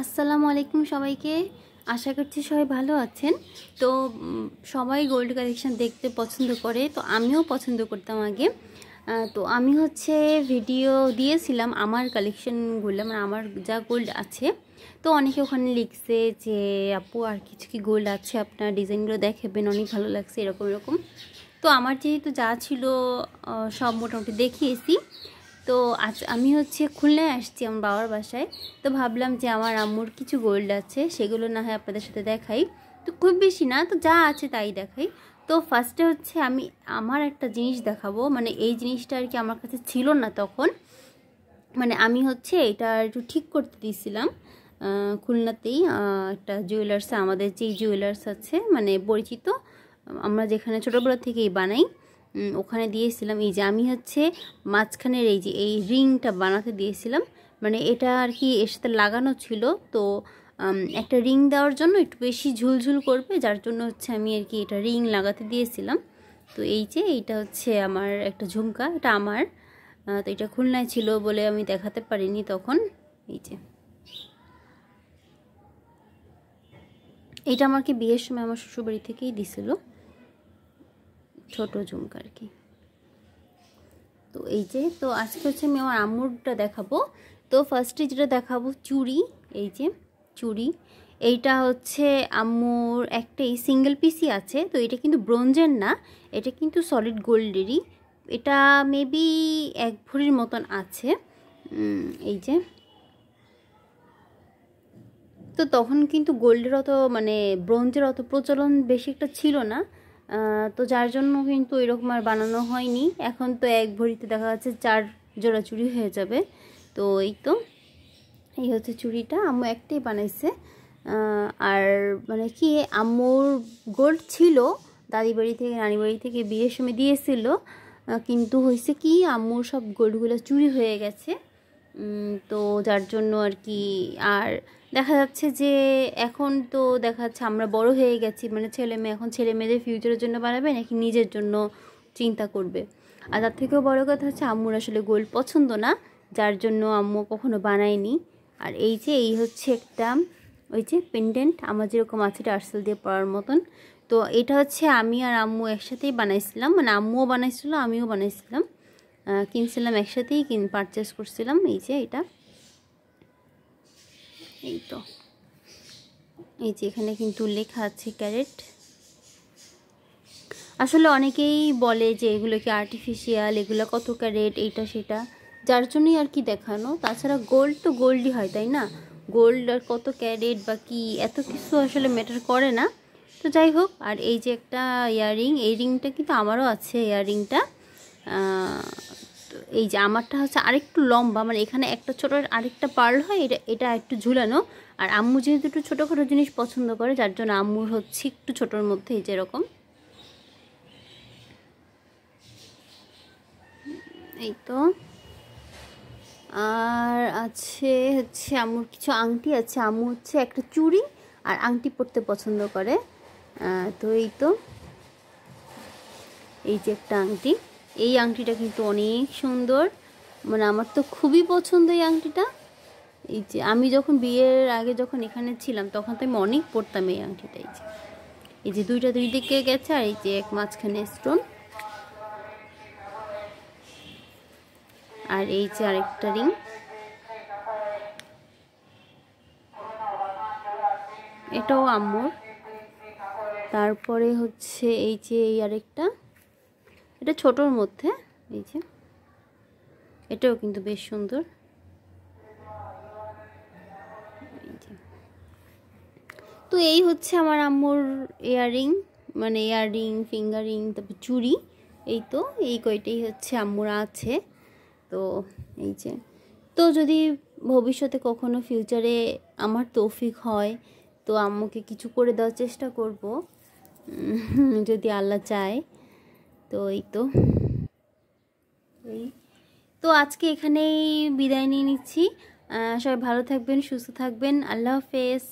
আসসালামু আলাইকুম সবাইকে। আশা করছি সবাই ভালো আছেন। তো সবাই গোল্ড কালেকশন দেখতে পছন্দ করে, তো আমিও পছন্দ করতাম আগে। তো আমি ভিডিও দিয়েছিলাম আমার কালেকশনগুলো, মানে আমার যা গোল্ড আছে। তো অনেকে ওখানে লিখছে যে আপু আর কিছু কি গোল্ড আছে, আপনার ডিজাইনগুলো দেখাবেন, অনেক ভালো লাগছে এরকম এরকম। তো আমার যেহেতু যা ছিল সব মোটামুটি দেখিয়েছি। তো আজ আমি খুলনায় আসছি আমার বাবার বাসায়। তো ভাবলাম যে আমার আম্মুর কিছু গোল্ড আছে, সেগুলো না হয় আপনাদের সাথে দেখাই। তো খুব বেশি না, তো যা আছে তাই দেখাই। তো ফার্স্টে আমি আমার একটা জিনিস দেখাবো, মানে এই জিনিসটা আর কি আমার কাছে ছিল না তখন। মানে আমি এটা একটু ঠিক করতে দিয়েছিলাম খুলনাতেই একটা জুয়েলার্সে, আমাদের যেই জুয়েলার্স আছে মানে পরিচিত, আমরা যেখানে ছোটোবেলা থেকেই বানাই, ওখানে দিয়েছিলাম। এই যে আমি মাঝখানের এই যে এই রিংটা বানাতে দিয়েছিলাম, মানে এটা আর কি এর সাথে লাগানো ছিল। তো একটা রিং দেওয়ার জন্য একটু বেশি ঝুলঝুল করবে, যার জন্য আমি আর কি এটা রিং লাগাতে দিয়েছিলাম। তো এই যে এইটা আমার একটা ঝুমকা, এটা আমার। তো এটা খুলনায় ছিল বলে আমি দেখাতে পারিনি তখন। এই যে এইটা আমাকে বিয়ের সময় আমার শ্বশুরবাড়ি থেকেই দিছিল, ছোট ঝুমকা আর কি। তো এই যে তো আজকে আমি আমার আম্মুরটা দেখাবো। তো ফার্স্টে যেটা দেখাবো চুড়ি, এই যে চুড়ি। এইটা আম্মুর একটাই সিঙ্গেল পিসি আছে। তো এটা কিন্তু ব্রোঞ্জের না, এটা কিন্তু সলিড গোল্ডেরই। এটা মেবি 1 ভরির মতন আছে। এই যে তো তখন কিন্তু গোল্ডের অত মানে ব্রোঞ্জের অত প্রচলন বেশি একটা ছিল না, তো যার জন্য কিন্তু এরকম আর বানানো হয়নি। এখন তো 1 ভরিতে দেখা যাচ্ছে 4 জোড়া চুড়ি হয়ে যাবে। তো এই চুড়িটা আম্মু একটাই বানাইছে। আর মানে কি আম্মুর গোল্ড ছিল দাদি বাড়ি থেকে নানি বাড়ি থেকে বিয়ের সময় দিয়েছিল, কিন্তু হয়েছে কি আম্মুর সব গোল্ডগুলো চুরি হয়ে গেছে। তো যার জন্য আর কি আর দেখা যাচ্ছে যে এখন তো দেখা যাচ্ছে আমরা বড় হয়ে গেছি, মানে ছেলে মেয়ে, এখন ছেলে মেয়েদের ফিউচারের জন্য বানাবে নাকি নিজের জন্য চিন্তা করবে। আর তার থেকেও বড় কথা আম্মুর আসলে গোল্ড পছন্দ না, যার জন্য আম্মু কখনো বানায়নি। আর এই যে এই একটা ওই যে পেন্ডেন্ট আমার যেরকম আছে টার্সেল দিয়ে পরার মতন। তো এটা আমি আর আম্মু একসাথেই বানাইছিলাম, মানে আম্মুও বানাইছিল আমিও বানাইছিলাম, কিনছিলাম একসাথেই পারচেস করছিলাম। এই যে এটা এই তো এই যে এখানে কিন্তু লেখা আছে ক্যারেট। আসলে অনেকেই বলে যে এগুলো কি আর্টিফিশিয়াল, এগুলো কত ক্যারেট, এইটা সেটা, যার জন্যই আর কি দেখানো। তাছাড়া গোল্ড তো গোল্ডই হয়, তাই না? গোল্ড আর কত ক্যারেট বা কি এত কিছু আসলে ম্যাটার করে না। তো যাই হোক, আর এই যে একটা ইয়াররিং, এই রিংটা কিন্তু আমারও আছে ইয়াররিংটা। এই যে আমারটা আরেকটু লম্বা, মানে এখানে একটা ছোট আরেকটা পার্ল হয়, এটা একটু ঝুলানো। আর আম্মু যেহেতু একটু ছোটোখাটো জিনিস পছন্দ করে, যার জন্য আম্মুর একটু ছোটোর মধ্যে এই যে এরকম। এই তো আর আছে আম্মুর কিছু আংটি আছে। আম্মু একটা চুড়ি আর আংটি পরতে পছন্দ করে। তো এই যে একটা আংটি, এই আংটিটা কিন্তু অনেক সুন্দর, মানে আমার তো খুবই পছন্দ এই আংটিটা। এই যে আমি যখন বিয়ের আগে যখন এখানে ছিলাম তখন তো আমি অনেক পরতাম এই আংটিটা। এই যে দুইটা দুই দিকে গেছে, আর এই যে এক মাঝখানে স্টোন, আর এই যে আরেকটা রিং, এটাও আম্মুর। তারপরে এই যে এই আরেকটা, এটা ছোটোর মধ্যে, এই যে এটাও কিন্তু বেশ সুন্দর। তো এই আমার আম্মুর ইয়াররিং, মানে ইয়াররিং, ফিঙ্গারিং, তারপর চুড়ি। এই তো এই কয়টাই আম্মুর আছে। তো এই যে তো যদি ভবিষ্যতে কখনো ফিউচারে আমার তৌফিক হয় তো আম্মুকে কিছু করে দেওয়ার চেষ্টা করব, যদি আল্লাহ চায়। তো এই তো আজকে এখানেই বিদায় নিয়ে নিচ্ছি। সবাই ভালো থাকবেন, সুস্থ থাকবেন। আল্লাহ হাফেজ।